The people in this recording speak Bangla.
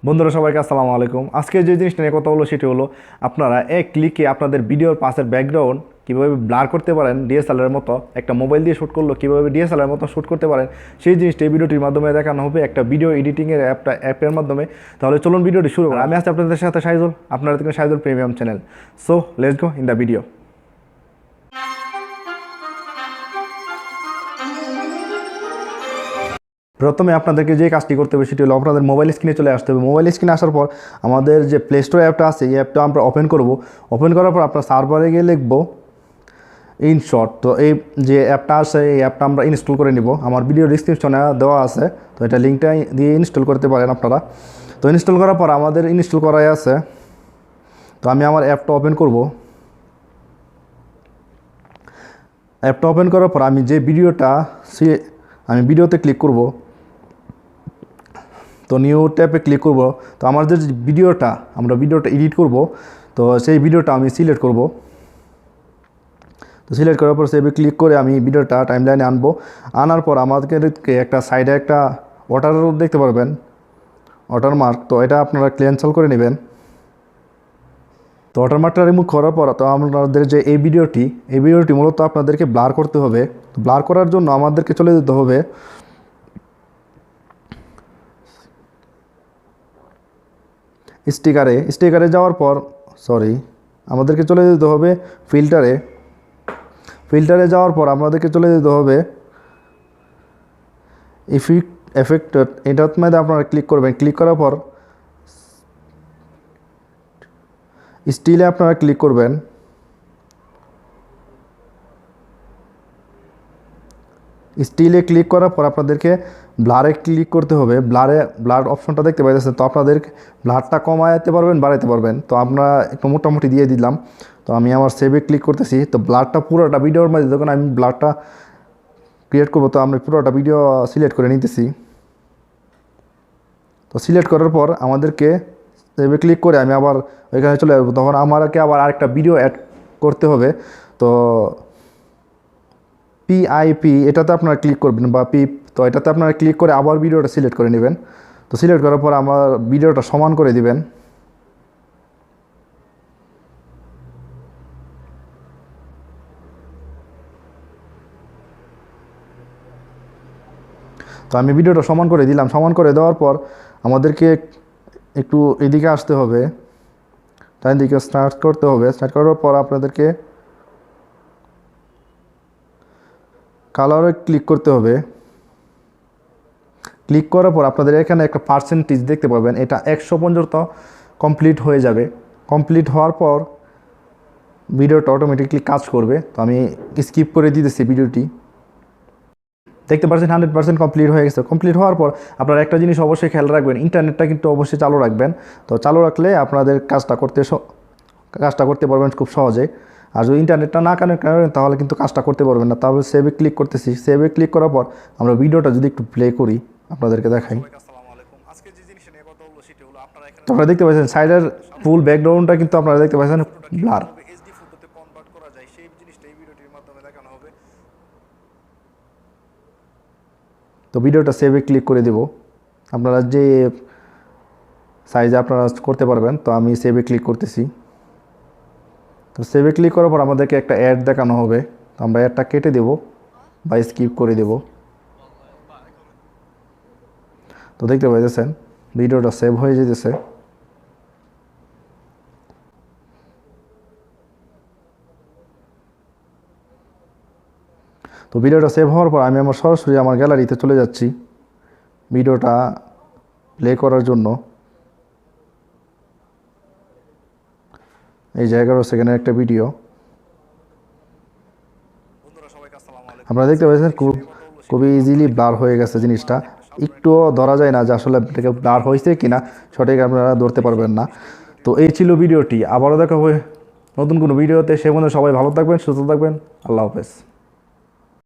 বন্ধুরা সবাইকে আসসালামু আলাইকুম। আজকে যে জিনিসটা নিয়ে কথা হলো সেটি হলো আপনারা এক ক্লিকে আপনাদের ভিডিওর পাশের ব্যাকগ্রাউন্ড কীভাবে ব্লার করতে পারেন, ডিএসএলআর মতো একটা মোবাইল দিয়ে শ্যুট করলো কীভাবে ডিএসএলআর মতো শ্যুট করতে পারেন সেই জিনিসটা এই ভিডিওটির মাধ্যমে দেখানো হবে একটা ভিডিও এডিটিংয়ের অ্যাপের মাধ্যমে। তাহলে চলুন ভিডিওটি শুরু করি। আমি আছি আপনাদের সাথে সাইজুল, আপনারা দেখেন Saizul premium channel. So let's go in the video. প্রথমে আপনাদেরকে যে কাজটি করতে হবে সেটি হলো আপনাদের মোবাইল স্ক্রিনে চলে আসতে হবে। মোবাইল স্ক্রিনে আসার পর আমাদের যে প্লে স্টোর অ্যাপটা আছে এই অ্যাপটা আমরা ওপেন করব। ওপেন করার পর আপনার সার্ভারে গিয়ে লিখব ইনশর্ট। তো এই যে অ্যাপটা আছে এই অ্যাপটা আমরা ইনস্টল করে নিব। আমার ভিডিও ডিসক্রিপশনে দেওয়া আছে, তো এটা লিঙ্কটা দিয়ে ইনস্টল করতে পারেন আপনারা। তো ইনস্টল করার পর আমাদের ইনস্টল করাই আছে। তো আমি আমার অ্যাপটা ওপেন করব। অ্যাপটা ওপেন করার পর আমি যে আমি ভিডিওতে ক্লিক করব। তো নিউ ট্যাপে ক্লিক করব। তো আমার যে আমরা ভিডিওটা এডিট করব, তো সেই ভিডিওটা আমি সিলেক্ট করব। তো সিলেক্ট করার পর সেভে ক্লিক করে আমি ভিডিওটা টাইমলাইনে আনবো। আনার পর আমাদেরকে একটা সাইডে একটা ওয়াটার দেখতে পারবেন, ওয়াটারমার্ক। তো এটা আপনারা ক্যান্সেল করে নেবেন। তো ওয়াটারমার্কটা রিমুভ করার পর তো আমাদের যে এই ভিডিওটি মূলত আপনাদেরকে ব্লার করতে হবে। তো ব্লার করার জন্য আমাদেরকে চলে যেতে হবে স্টিকারে যাওয়ার পর আমাদেরকে চলে যেতে হবে ফিল্টারে যাওয়ার পর আমাদেরকে চলে যেতে হবে এফেক্ট এটার মধ্যে আপনারা ক্লিক করবেন। ক্লিক করার পর স্টিলে আপনারা ক্লিক করবেন। স্টিলে ক্লিক করার পর আপনাদেরকে ব্লারে ক্লিক করতে হবে। ব্লার অপশনটা দেখতে পাইতেছেন। তো আপনাদের ব্লারটা কমাইতে পারবেন, বাড়াইতে পারবেন। তো আমরা একটু মোটামুটি দিয়ে দিলাম। তো আমি আমার সেভে ক্লিক করতেছি। তো ব্লারটা পুরোটা ভিডিওর মধ্যে যখন আমি ব্লারটা ক্রিয়েট করবো, তো আমরা পুরোটা ভিডিও সিলেক্ট করে নিতেছি। তো সিলেক্ট করার পর আমাদেরকে সেভে ক্লিক করে আমি আবার ওইখানে চলে আসবো। তখন আমাকে আবার আরেকটা ভিডিও অ্যাড করতে হবে। তো পিআইপি এটাতে আপনারা ক্লিক করবেন বা তো এটাতে আপনারা ক্লিক করে আবার ভিডিওটা সিলেক্ট করে নেবেন। তো সিলেক্ট করার পর আমার ভিডিওটা সমান করে দিবেন। তো আমি ভিডিওটা সমান করে দিলাম। সমান করে দেওয়ার পর আমাদেরকে একটু এদিকে আসতে হবে, তাই দিকে স্টার্ট করতে হবে। স্টার্ট করার পর আপনাদেরকে কালারে ক্লিক করতে হবে। ক্লিক করার পর আপনাদের এখানে একটা পার্সেন্টেজ দেখতে পাবেন, এটা 100 পর্যন্ত কমপ্লিট হয়ে যাবে। কমপ্লিট হওয়ার পর ভিডিওটা অটোমেটিকলি কাজ করবে। তো আমি স্কিপ করে দিতেছি ভিডিওটি। দেখতে পাচ্ছেন 100% কমপ্লিট হয়ে গেছে। কমপ্লিট হওয়ার পর আপনারা একটা জিনিস অবশ্যই খেয়াল রাখবেন, ইন্টারনেটটা কিন্তু অবশ্যই চালু রাখবেন। তো চালু রাখলে আপনাদের কাজটা করতে পারবেন খুব সহজে। আর যদি ইন্টারনেটটা না কানেক্ট করেন তাহলে কিন্তু কাজটা করতে পারবেন না। তাহলে সেভে ক্লিক করতেছি। সেভে ক্লিক করার পর আমরা ভিডিওটা যদি একটু প্লে করি আপনাদেরকে দেখাই। তো আপনারা দেখতে পাচ্ছেন সাইডের ফুল ব্যাকগ্রাউন্ডটা কিন্তু আপনারা দেখতে পাচ্ছেন ব্লার। তো ভিডিওটা সেভে ক্লিক করে দেব। আপনারা যে সাইজে আপনারা করতে পারবেন। তো আমি সেভে ক্লিক করতেছি। তো সেভে ক্লিক করার পর আমাদেরকে একটা অ্যাড দেখানো হবে। তো আমরা অ্যাডটা কেটে দেব বা স্কিপ করে দেব। তো দেখতে পাইতেছেন ভিডিওটা সেভ হয়ে যেতেছে। তো ভিডিওটা সেভ হওয়ার পর আমি সরাসরি আমার গ্যালারিতে চলে যাচ্ছি ভিডিওটা প্লে করার জন্য। এই যে 11 সেকেন্ডের একটা ভিডিও আপনারা দেখতে পাচ্ছেন খুবই ইজিলি ব্লার হয়ে গেছে। জিনিসটা একটুও ধরা যায় না যে আসলে এটাকে ব্লার হয়েছে কিনা, সঠিক আপনারা ধরতে পারবেন না। তো এই ছিল ভিডিওটি। আবারও দেখা হবে নতুন কোনো ভিডিওতে। সে পর্যন্ত সবাই ভালো থাকবেন, সুস্থ থাকবেন। আল্লাহ হাফেজ।